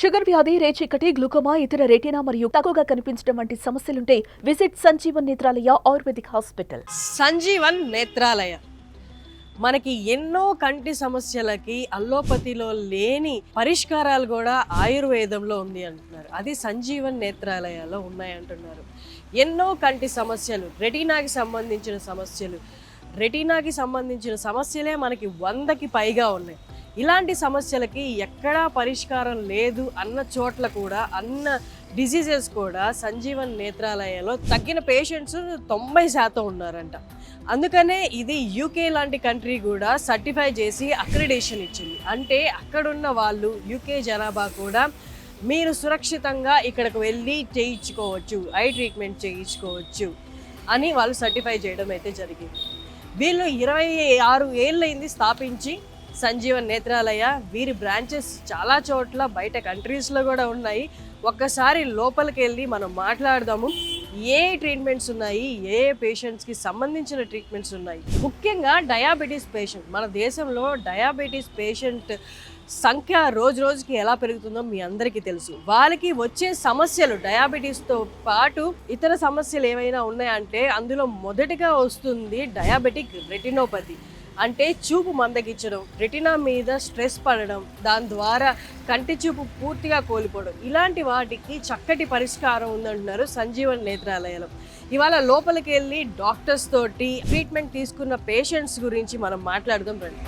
Sugar వ్యాధి, రేచీకటి, glaucoma, ఇతర retina మరియు తక్కువగా కనిపించడం వంటి సమస్యలుంటే visit Sanjeevan Netralaya ayurvedic hospital. Sanjeevan Netralaya మనకి ఎన్నో కంటి సమస్యలకి అల్లోపతిలో లేని పరిష్కారాలు కూడా ఆయుర్వేదంలో ఉంది అంటున్నారు. అది సంజీవన్ నేత్రాలయాలో ఉన్నాయంటున్నారు. ఎన్నో కంటి సమస్యలు, రెటీనాకి సంబంధించిన సమస్యలే మనకి 100కి పైగా ఉన్నాయి. ఇలాంటి సమస్యలకి ఎక్కడా పరిష్కారం లేదు అన్న చోట్ల కూడా, అన్న డిసీజెస్ కూడా సంజీవన్ నేత్రాలయాలో తగ్గిన పేషెంట్స్ 90% ఉన్నారంట. అందుకనే ఇది యూకే లాంటి కంట్రీ కూడా సర్టిఫై చేసి అక్రిడేషన్ ఇచ్చింది. అంటే అక్కడున్న వాళ్ళు, యూకే జనాభా కూడా మీరు సురక్షితంగా ఇక్కడికి వెళ్ళి చేయించుకోవచ్చు, ఐ ట్రీట్మెంట్ చేయించుకోవచ్చు అని వాళ్ళు సర్టిఫై చేయడం అయితే జరిగింది. వీళ్ళు 26 ఏళ్ళైంది స్థాపించి సంజీవన్ నేత్రాలయ. వీరి బ్రాంచెస్ చాలా చోట్ల బయట కంట్రీస్లో కూడా ఉన్నాయి. ఒక్కసారి లోపలికి వెళ్ళి మనం మాట్లాడదాము. ఏ ట్రీట్మెంట్స్ ఉన్నాయి, ఏ పేషెంట్స్కి సంబంధించిన ట్రీట్మెంట్స్ ఉన్నాయి. ముఖ్యంగా డయాబెటీస్ పేషెంట్, మన దేశంలో డయాబెటీస్ పేషెంట్ సంఖ్య రోజు రోజుకి ఎలా పెరుగుతుందో మీ అందరికీ తెలుసు. వాళ్ళకి వచ్చే సమస్యలు, డయాబెటీస్తో పాటు ఇతర సమస్యలు ఏమైనా ఉన్నాయంటే అందులో మొదటిగా వస్తుంది డయాబెటిక్ రెటినోపతి. అంటే చూపు మందగించడం, రెటినా మీద స్ట్రెస్ పడడం, దాని ద్వారా కంటి చూపు పూర్తిగా కోల్పోవడం, ఇలాంటి వాటికి చక్కటి పరిష్కారం ఉందంటున్నారు సంజీవన్ నేత్రాలయంలో. ఇవాళ లోపలికి వెళ్ళి డాక్టర్స్ తోటి ట్రీట్మెంట్ తీసుకున్న పేషెంట్స్ గురించి మనం మాట్లాడదాం రండి.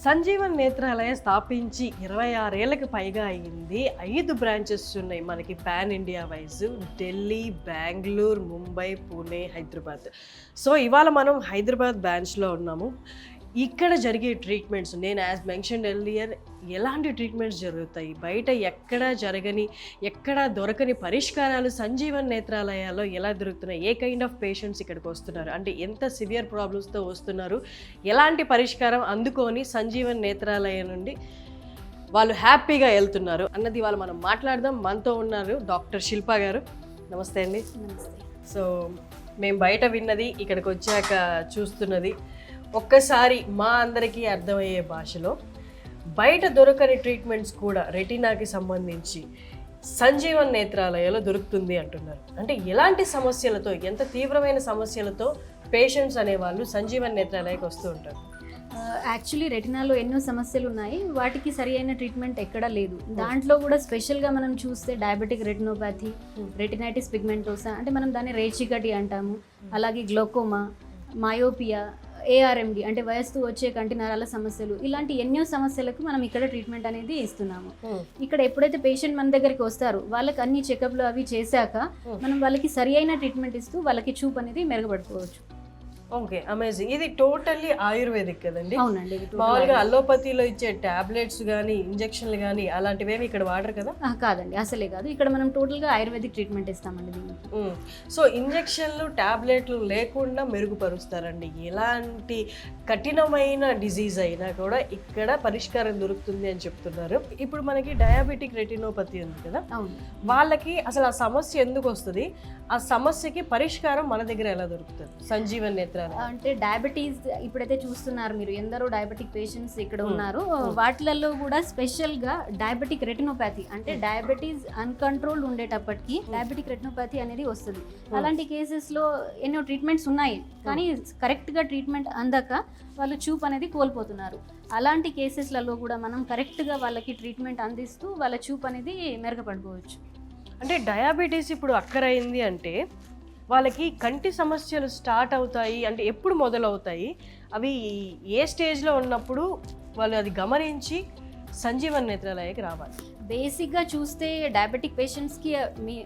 సంజీవన్ నేత్రాలయ స్థాపించి 26 ఏళ్ళకి పైగా అయ్యింది. 5 బ్రాంచెస్ ఉన్నాయి మనకి pan India wise: Delhi, Bengaluru, Mumbai, Pune, Hyderabad. So ఇవాళ మనం హైదరాబాద్ బ్రాంచ్లో ఉన్నాము. ఇక్కడ జరిగే ట్రీట్మెంట్స్, నేను యాజ్ మెన్షన్ ఎర్లియర్, ఎలాంటి ట్రీట్మెంట్స్ జరుగుతాయి, బయట ఎక్కడా జరగని, ఎక్కడా దొరకని పరిష్కారాలు సంజీవన్ నేత్రాలయాల్లో ఎలా దొరుకుతున్నాయి, ఏ కైండ్ ఆఫ్ పేషెంట్స్ ఇక్కడికి వస్తున్నారు, అంటే ఎంత సివియర్ ప్రాబ్లమ్స్తో వస్తున్నారు, ఎలాంటి పరిష్కారం అందుకొని సంజీవన్ నేత్రాలయం నుండి వాళ్ళు హ్యాపీగా వెళ్తున్నారు అన్నది వాళ్ళు మనం మాట్లాడదాం. మనతో ఉన్నారు డాక్టర్ శిల్ప గారు. నమస్తే అండి. సో మేము బయట విన్నది, ఇక్కడికి వచ్చాక చూస్తున్నది, ఒక్కసారి మా అందరికీ అర్థమయ్యే భాషలో బయట దొరకని ట్రీట్మెంట్స్ కూడా రెటీనాకి సంబంధించి సంజీవన్ నేత్రాలయాలో దొరుకుతుంది అంటున్నారు. అంటే ఎలాంటి సమస్యలతో, ఎంత తీవ్రమైన సమస్యలతో పేషెంట్స్ అనేవాళ్ళు సంజీవన్ నేత్రాలయకి వస్తూ ఉంటారు? యాక్చువల్లీ రెటినాలో ఎన్నో సమస్యలు ఉన్నాయి, వాటికి సరి అయిన ట్రీట్మెంట్ ఎక్కడా లేదు. దాంట్లో కూడా స్పెషల్గా మనం చూస్తే డయాబెటిక్ రెటినోపతి, రెటినైటిస్ పిగ్మెంటోసా, అంటే మనం దాన్ని రేచీకటి అంటాము, అలాగే గ్లోకోమా, మయోపియా, ARMD అంటే వయస్సు వచ్చే కంటి నరాల సమస్యలు, ఇలాంటి ఎన్నో సమస్యలకు మనం ఇక్కడ ట్రీట్మెంట్ అనేది ఇస్తున్నాము. ఇక్కడ ఎప్పుడైతే పేషెంట్ మన దగ్గరికి వస్తారో వాళ్ళకి అన్ని చెకప్లు అవి చేశాక మనం వాళ్ళకి సరి అయిన ట్రీట్మెంట్ ఇస్తూ వాళ్ళకి చూపు అనేది మెరుగుపడుకోవచ్చు. Okay, amazing. ఇది టోటల్లీ ఆయుర్వేదిక్ కదండి? అవునండి. మామూలుగా అల్లోపతిలో ఇచ్చే టాబ్లెట్స్ కానీ, ఇంజెక్షన్లు కానీ అలాంటివేమి ఇక్కడ వాడరు కదా? కాదండి, అసలే కాదు. ఇక్కడ మనం టోటల్గా ఆయుర్వేదిక్ ట్రీట్మెంట్ ఇస్తామండి దీనికి. సో ఇంజెక్షన్లు, టాబ్లెట్లు లేకుండా మెరుగుపరుస్తారండి. ఎలాంటి కఠినమైన డిజీజ్ అయినా కూడా ఇక్కడ పరిష్కారం దొరుకుతుంది అని చెప్తున్నారు. ఇప్పుడు మనకి డయాబెటిక్ రెటినోపతి ఉంది కదా, వాళ్ళకి అసలు ఆ సమస్య ఎందుకు వస్తుంది, ఆ సమస్యకి పరిష్కారం మన దగ్గర ఎలా దొరుకుతుంది సంజీవన్ నేత్రాలయ? అంటే డయాబెటీస్ ఇప్పుడైతే చూస్తున్నారు మీరు, ఎందరో డయాబెటిక్ పేషెంట్స్ ఇక్కడ ఉన్నారు. వాటిలలో కూడా స్పెషల్గా డయాబెటిక్ రెటినోపతి, అంటే డయాబెటీస్ అన్కంట్రోల్డ్ ఉండేటప్పటికి డయాబెటిక్ రెటినోపతి అనేది వస్తుంది. అలాంటి కేసెస్లో ఎన్నో ట్రీట్మెంట్స్ ఉన్నాయి, కానీ కరెక్ట్గా ట్రీట్మెంట్ అందక వాళ్ళు చూపు అనేది కోల్పోతున్నారు. అలాంటి కేసెస్లలో కూడా మనం కరెక్ట్గా వాళ్ళకి ట్రీట్మెంట్ అందిస్తూ వాళ్ళ చూపు అనేది మెరుగుపడుకోవచ్చు. అంటే డయాబెటీస్ ఇప్పుడు అక్కరైంది అంటే వాళ్ళకి కంటి సమస్యలు స్టార్ట్ అవుతాయి అంటే ఎప్పుడు మొదలవుతాయి, అవి ఏ స్టేజ్లో ఉన్నప్పుడు వాళ్ళు అది గమనించి సంజీవన్ నేత్రాలయకి రావాలి? బేసిక్గా చూస్తే డయాబెటిక్ పేషెంట్స్కి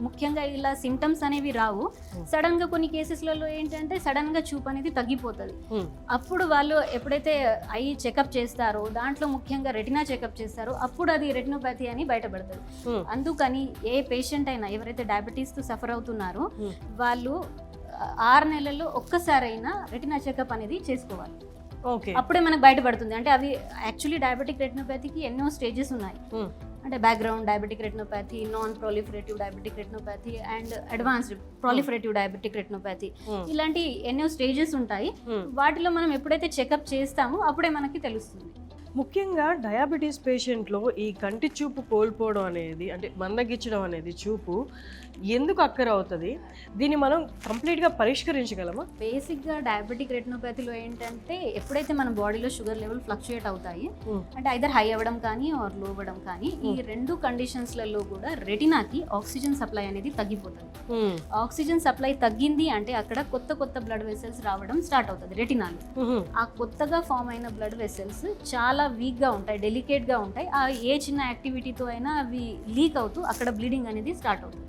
ముఖ్యంగా ఇలా సిమ్టమ్స్ అనేవి రావు. సడన్గా కొన్ని కేసెస్లలో ఏంటంటే సడన్గా చూపు అనేది తగ్గిపోతుంది. అప్పుడు వాళ్ళు ఎప్పుడైతే ఐ చెకప్ చేస్తారో, దాంట్లో ముఖ్యంగా రెటినా చెకప్ చేస్తారో, అప్పుడు అది రెటినోపతి అని బయటపడుతుంది. అందుకని ఏ పేషెంట్ అయినా ఎవరైతే డయాబెటీస్తో సఫర్ అవుతున్నారో వాళ్ళు 6 నెలల్లో ఒక్కసారైనా రెటినా చెకప్ అనేది చేసుకోవాలి. అప్పుడే మనకు బయటపడుతుంది. అంటే అవి యాక్చువల్లీ డయాబెటిక్ రెటినోపతికి ఎన్నో స్టేజెస్ ఉన్నాయి. అంటే background diabetic retinopathy, non proliferative diabetic retinopathy and advanced proliferative diabetic retinopathy, ఇలాంటి ఎన్నో స్టేజెస్ ఉంటాయి. వాటిలో మనం ఎప్పుడైతే చెకప్ చేస్తామో అప్పుడే మనకి తెలుస్తుంది. ముఖ్యంగా డయాబెటీస్ పేషెంట్లో ఈ కంటి చూపు కోల్పోవడం అనేది, అంటే మందగించడం అనేది చూపు ఎందుకు అక్కర అవుతుంది? దీన్ని మనం కంప్లీట్గా పరిష్కరించగలమా? బేసిక్గా డయాబెటిక్ రెటినోపతిలో ఏంటంటే ఎప్పుడైతే మన బాడీలో షుగర్ లెవెల్ ఫ్లక్చుయేట్ అవుతాయి, అంటే ఐదర్ హై అవ్వడం కానీ ఆర్ లో అవ్వడం కానీ, ఈ రెండు కండిషన్స్లలో కూడా రెటినాకి ఆక్సిజన్ సప్లై అనేది తగ్గిపోతుంది. ఆక్సిజన్ సప్లై తగ్గింది అంటే అక్కడ కొత్త కొత్త బ్లడ్ వెసల్స్ రావడం స్టార్ట్ అవుతుంది రెటినాలో. ఆ కొత్తగా ఫామ్ అయిన బ్లడ్ వెసల్స్ చాలా వీక్గా ఉంటాయి, డెలికేట్గా ఉంటాయి. ఆ ఏ చిన్న యాక్టివిటీతో అయినా అవి లీక్ అవుతూ అక్కడ బ్లీడింగ్ అనేది స్టార్ట్ అవుతుంది.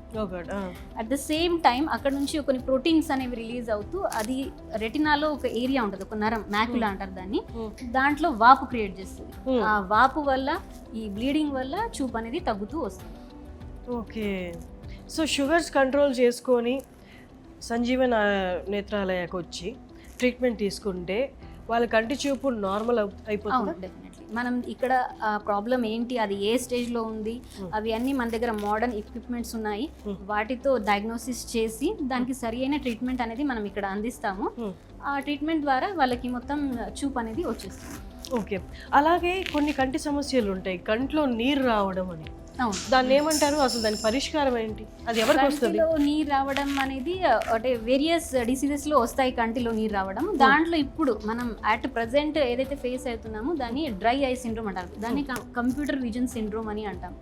అట్ ద సేమ్ టైం అక్కడ నుంచి కొన్ని ప్రోటీన్స్ అనేవి రిలీజ్ అవుతూ అది రెటినాలో ఒక ఏరియా ఉంటుంది, ఒక నరం, మ్యాక్యులా అంటారు దాన్ని, దాంట్లో వాపు క్రియేట్ చేస్తుంది. ఆ వాపు వల్ల ఈ బ్లీడింగ్ వల్ల చూపు అనేది తగ్గుతూ వస్తుంది. ఓకే, సో షుగర్స్ కంట్రోల్ చేసుకొని సంజీవన్ నేత్రాలయకు వచ్చి ట్రీట్మెంట్ తీసుకుంటే వాళ్ళ కంటి చూపు నార్మల్ అయిపోతుంది. డెఫినెట్లీ మనం ఇక్కడ ప్రాబ్లం ఏంటి, అది ఏ స్టేజ్లో ఉంది, అవి అన్నీ మన దగ్గర మోడర్న్ ఎక్విప్మెంట్స్ ఉన్నాయి. వాటితో డయాగ్నోసిస్ చేసి దానికి సరి అయిన ట్రీట్మెంట్ అనేది మనం ఇక్కడ అందిస్తాము. ఆ ట్రీట్మెంట్ ద్వారా వాళ్ళకి మొత్తం చూపు అనేది వచ్చేస్తుంది. ఓకే, అలాగే కొన్ని కంటి సమస్యలు ఉంటాయి, కంట్లో నీరు రావడం అని, అవును, దాన్ని ఏమంటారు? అసలు దాని పరిష్కారం ఏంటి? అది ఎవరికి వస్తుంది? కంటిలో నీరు రావడం అనేది అంటే వేరియస్ డిసీజెస్ లో వస్తాయి కంటిలో నీరు రావడం. దాంట్లో ఇప్పుడు మనం అట్ ప్రెసెంట్ ఏదైతే ఫేస్ అవుతున్నామో దాన్ని డ్రై ఐ సిండ్రోమ్ అంటారు, దాన్ని కంప్యూటర్ విజన్ సిండ్రోమ్ అని అంటాం.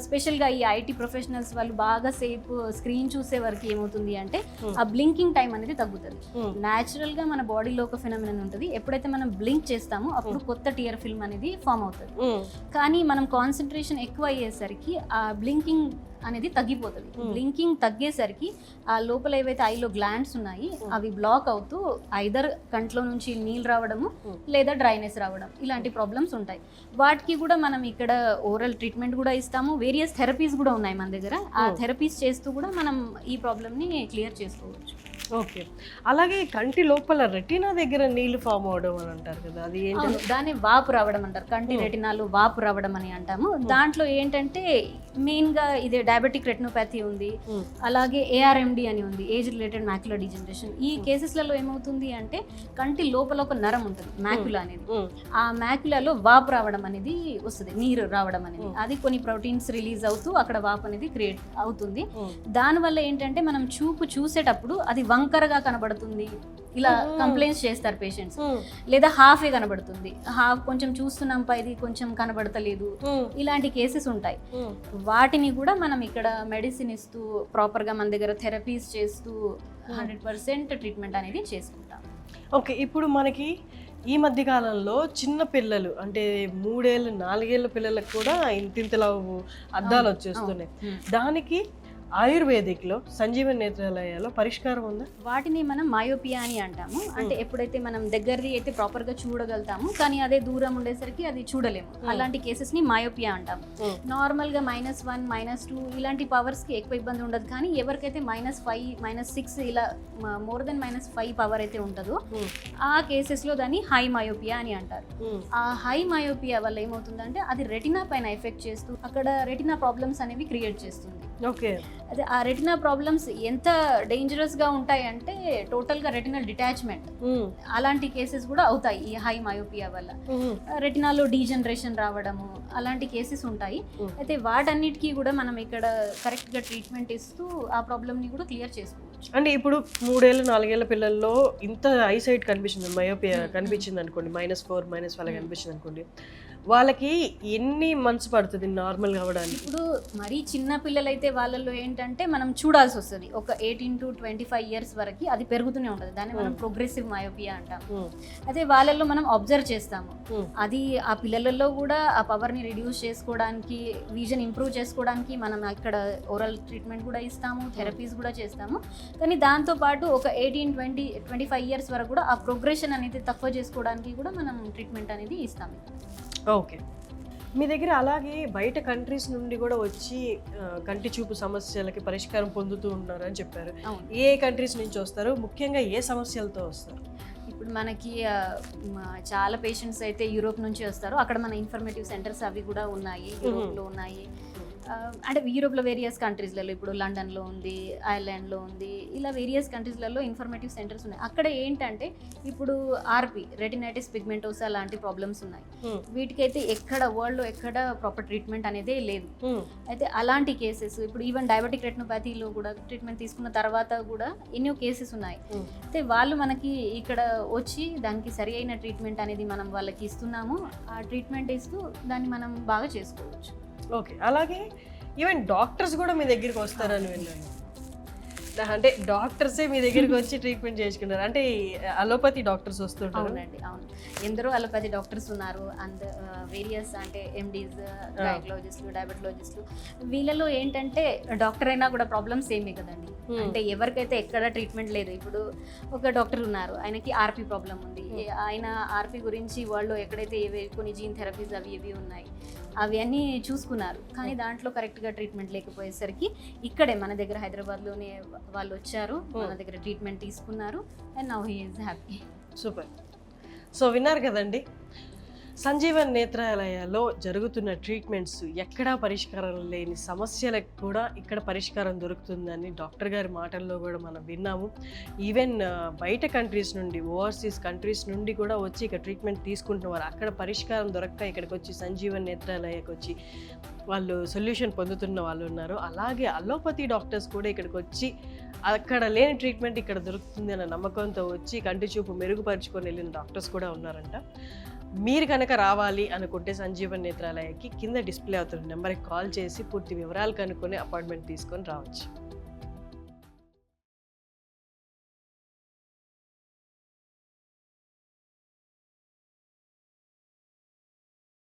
స్పెషల్ గా ఈ ఐటీ ప్రొఫెషనల్స్ వాళ్ళు బాగా సేపు స్క్రీన్ చూసే వరకు ఏమవుతుంది అంటే ఆ బ్లింకింగ్ టైం అనేది తగ్గుతుంది. న్యాచురల్ గా మన బాడీలో ఒక ఫినామినన్ ఉంటుంది, ఎప్పుడైతే మనం బ్లింక్ చేస్తామో అప్పుడు కొత్త టియర్ ఫిల్మ్ అనేది ఫామ్ అవుతుంది. కానీ మనం కాన్సన్ట్రేషన్ ఎక్కువ అయ్యేసరికి ఆ బ్లింకింగ్ అనేది తగ్గిపోతుంది. బ్లింకింగ్ తగ్గేసరికి ఆ లోపల ఏవైతే ఐలో గ్లాండ్స్ ఉన్నాయి అవి బ్లాక్ అవుతూ ఐదర్ కంట్లో నుంచి నీళ్ళు రావడము లేదా డ్రైనెస్ రావడం, ఇలాంటి ప్రాబ్లమ్స్ ఉంటాయి. వాటికి కూడా మనం ఇక్కడ ఓరల్ ట్రీట్మెంట్ కూడా ఇస్తాము, వేరియస్ థెరపీస్ కూడా ఉన్నాయి మన దగ్గర. ఆ థెరపీస్ చేస్తూ కూడా మనం ఈ ప్రాబ్లమ్ని క్లియర్ చేసుకోవచ్చు. ఓకే, అలాగే కంటి లోపల రెటీనా దగ్గర నీళ్లు ఫామ్ అవడం అని అంటారు కదా, అది ఏంటి? దాన్ని వాపు రావడం అంటారు, కంటి రెటినాలు వాపు రావడం అని అంటాము. దాంట్లో ఏంటంటే మెయిన్ గా ఇది డయాబెటిక్ రెటినోపతి ఉంది, అలాగే ARMD అని ఉంది, ఏజ్ రిలేటెడ్ మ్యాక్యులర్ డిజనరేషన్. ఈ కేసెస్లలో ఏమవుతుంది అంటే కంటి లోపల ఒక నరం ఉంటుంది, మ్యాక్యులా అనేది, ఆ మ్యాక్యులాలో వాపు రావడం అనేది వస్తుంది, నీరు రావడం అనేది. అది కొన్ని ప్రోటీన్స్ రిలీజ్ అవుతూ అక్కడ వాపు అనేది క్రియేట్ అవుతుంది. దానివల్ల ఏంటంటే మనం చూపు చూసేటప్పుడు అది వంకరగా కనబడుతుంది, ఇలా కంప్లైంట్స్ చేస్తారు పేషెంట్స్. లేదా హాఫే కనబడుతుంది, హాఫ్ కొంచెం చూస్తున్నాం పైది కొంచెం కనబడతలేదు, ఇలాంటి కేసెస్ ఉంటాయి. వాటిని కూడా మనం ఇక్కడ మెడిసిన్ ఇస్తూ ప్రాపర్గా మన దగ్గర థెరపీస్ చేస్తూ 100% ట్రీట్మెంట్ అనేది చేసుకుంటాం. ఓకే, ఇప్పుడు మనకి ఈ మధ్య కాలంలో చిన్న పిల్లలు అంటే 3 ఏళ్ళు 4 ఏళ్ళ పిల్లలకు కూడా ఇంతింతలా అద్దాలు వచ్చేస్తున్నాయి. దానికి ఆయుర్వేదిక్లో సంజీవన్ నేత్రాలయాలో పరిష్కారం ఉందా? వాటిని మనం మయోపియా అని అంటాము. అంటే ఎప్పుడైతే మనం దగ్గరది అయితే ప్రాపర్గా చూడగలుగుతాము కానీ అదే దూరం ఉండేసరికి అది చూడలేము, అలాంటి కేసెస్ని మయోపియా అంటాము. నార్మల్గా -1, -2 ఇలాంటి పవర్స్కి ఎక్కువ ఇబ్బంది ఉండదు. కానీ ఎవరికైతే -5, -6 ఇలా మోర్ దెన్ -5 పవర్ అయితే ఉంటుందో ఆ కేసెస్లో దాన్ని హై మయోపియా అని అంటారు. ఆ హై మయోపియా వల్ల ఏమవుతుందంటే అది రెటినా పైన ఎఫెక్ట్ చేస్తూ అక్కడ రెటినా ప్రాబ్లమ్స్ అనేవి క్రియేట్ చేస్తుంది. ఓకే, అదే ఆ రెటినా ప్రాబ్లమ్స్ ఎంత డేంజరస్గా ఉంటాయి అంటే టోటల్గా రెటినల్ డిటాచ్మెంట్ అలాంటి కేసెస్ కూడా అవుతాయి ఈ హై మయోపియా వల్ల. రెటినాలో డీజనరేషన్ రావడము అలాంటి కేసెస్ ఉంటాయి. అయితే వాటన్నిటికీ కూడా మనం ఇక్కడ కరెక్ట్గా ట్రీట్మెంట్ ఇస్తూ ఆ ప్రాబ్లమ్ని కూడా క్లియర్ చేసుకోవచ్చు. అంటే ఇప్పుడు 3 ఏళ్ళు 4 ఏళ్ళ పిల్లల్లో ఇంత ఐసైట్ కనిపించింది, మయోపియా కనిపించింది అనుకోండి, -4, -5 కనిపించింది అనుకోండి, వాళ్ళకి ఎన్ని మంత్స్ పడుతుంది నార్మల్ కావడానికి? ఇప్పుడు మరీ చిన్న పిల్లలైతే వాళ్ళలో ఏంటంటే మనం చూడాల్సి వస్తుంది, ఒక 18 to 25 ఇయర్స్ వరకు అది పెరుగుతూనే ఉంటుంది, దాన్ని మనం ప్రోగ్రెసివ్ మయోపియా అంటాం. అయితే వాళ్ళల్లో మనం అబ్జర్వ్ చేస్తాము, అది ఆ పిల్లలలో కూడా ఆ పవర్ని రిడ్యూస్ చేసుకోవడానికి, విజన్ ఇంప్రూవ్ చేసుకోవడానికి మనం ఇక్కడ ఓరల్ ట్రీట్మెంట్ కూడా ఇస్తాము, థెరపీస్ కూడా చేస్తాము. కానీ దాంతోపాటు ఒక 18, 20, 25 ఇయర్స్ వరకు కూడా ఆ ప్రోగ్రెషన్ అనేది తక్కువ చేసుకోవడానికి కూడా మనం ట్రీట్మెంట్ అనేది ఇస్తాము. ఓకే, మీ దగ్గర అలాగే బయట కంట్రీస్ నుండి కూడా వచ్చి కంటి చూపు సమస్యలకి పరిష్కారం పొందుతూ ఉన్నారని చెప్పారు. ఏ కంట్రీస్ నుంచి వస్తారు, ముఖ్యంగా ఏ సమస్యలతో వస్తారు? ఇప్పుడు మనకి చాలా పేషెంట్స్ అయితే యూరోప్ నుంచి వస్తారు. అక్కడ మన ఇన్ఫర్మేటివ్ సెంటర్స్ అవి కూడా ఉన్నాయి, యూరోప్లో ఉన్నాయి. అంటే యూరోప్లో వేరియస్ కంట్రీస్లలో, ఇప్పుడు లండన్లో ఉంది, ఐర్లాండ్లో ఉంది, ఇలా వేరియస్ కంట్రీస్లలో ఇన్ఫర్మేటివ్ సెంటర్స్ ఉన్నాయి. అక్కడ ఏంటంటే ఇప్పుడు ఆర్పి, రెటినైటిస్ పిగ్మెంటోసా లాంటి ప్రాబ్లమ్స్ ఉన్నాయి. వీటికైతే ఎక్కడ వరల్డ్లో ఎక్కడ ప్రాపర్ ట్రీట్మెంట్ అనేది లేదు. అయితే అలాంటి కేసెస్ ఇప్పుడు ఈవెన్ డయాబెటిక్ రెటినోపతిలో కూడా ట్రీట్మెంట్ తీసుకున్న తర్వాత కూడా ఎన్నో కేసెస్ ఉన్నాయి. అయితే వాళ్ళు మనకి ఇక్కడ వచ్చి దానికి సరి అయిన ట్రీట్మెంట్ అనేది మనం వాళ్ళకి ఇస్తున్నాము. ఆ ట్రీట్మెంట్ ఇస్తూ దాన్ని మనం బాగా చేసుకోవచ్చు. ఓకే, అలాగే ఈవెన్ డాక్టర్స్ కూడా మీ దగ్గరికి వస్తారని విన్నాను. అంటే డాక్టర్సే మీ దగ్గరికి వచ్చి ట్రీట్మెంట్ చేసుకుంటారు, అంటే అలోపతి డాక్టర్స్ వస్తుంటారు? అవునండి, అవును. ఎందరో అలోపతి డాక్టర్స్ ఉన్నారు. అండ్ వేరియస్ అంటే ఎండీస్, గైనకాలజిస్టులు, డయాబెటాలజిస్టులు. వీళ్ళలో ఏంటంటే డాక్టర్ అయినా కూడా ప్రాబ్లమ్స్ ఏమే కదండి. అంటే ఎవరికైతే ఎక్కడ ట్రీట్మెంట్ లేదు. ఇప్పుడు ఒక డాక్టర్ ఉన్నారు, ఆయనకి ఆర్పి ప్రాబ్లం ఉంది. ఆయన ఆర్పి గురించి వాళ్ళు ఎక్కడైతే కొన్ని జీన్ థెరపీస్ అవి ఇవి ఉన్నాయి అవి అన్నీ చూసుకున్నారు. కానీ దాంట్లో కరెక్ట్గా ట్రీట్మెంట్ లేకపోయేసరికి ఇక్కడే మన దగ్గర హైదరాబాద్లోనే వాళ్ళు వచ్చారు, మన దగ్గర ట్రీట్మెంట్ తీసుకున్నారు. And now he is happy. Super. So విన్నారు కదండి, సంజీవన్ నేత్రాలయాలో జరుగుతున్న ట్రీట్మెంట్స్ ఎక్కడా పరిష్కారం లేని సమస్యలకు కూడా ఇక్కడ పరిష్కారం దొరుకుతుందని డాక్టర్ గారి మాటల్లో కూడా మనం విన్నాము. ఈవెన్ బయట కంట్రీస్ నుండి, ఓవర్సీస్ కంట్రీస్ నుండి కూడా వచ్చి ఇక్కడ ట్రీట్మెంట్ తీసుకుంటున్నారు. అక్కడ పరిష్కారం దొరక్క ఇక్కడికి వచ్చి సంజీవన్ నేత్రాలయకు వచ్చి వాళ్ళు సొల్యూషన్ పొందుతున్న వాళ్ళు ఉన్నారు. అలాగే అలోపతి డాక్టర్స్ కూడా ఇక్కడికి వచ్చి అక్కడ లేని ట్రీట్మెంట్ ఇక్కడ దొరుకుతుంది అన్న నమ్మకంతో వచ్చి కంటి చూపు మెరుగుపరుచుకొని వెళ్ళిన డాక్టర్స్ కూడా ఉన్నారంట. మీరు కనుక రావాలి అనుకుంటే సంజీవన్ నేత్రాలయకి కింద డిస్ప్లే అవుతున్న నెంబర్కి కాల్ చేసి పూర్తి వివరాలు కనుక్కొని అపాయింట్మెంట్ తీసుకొని రావచ్చు.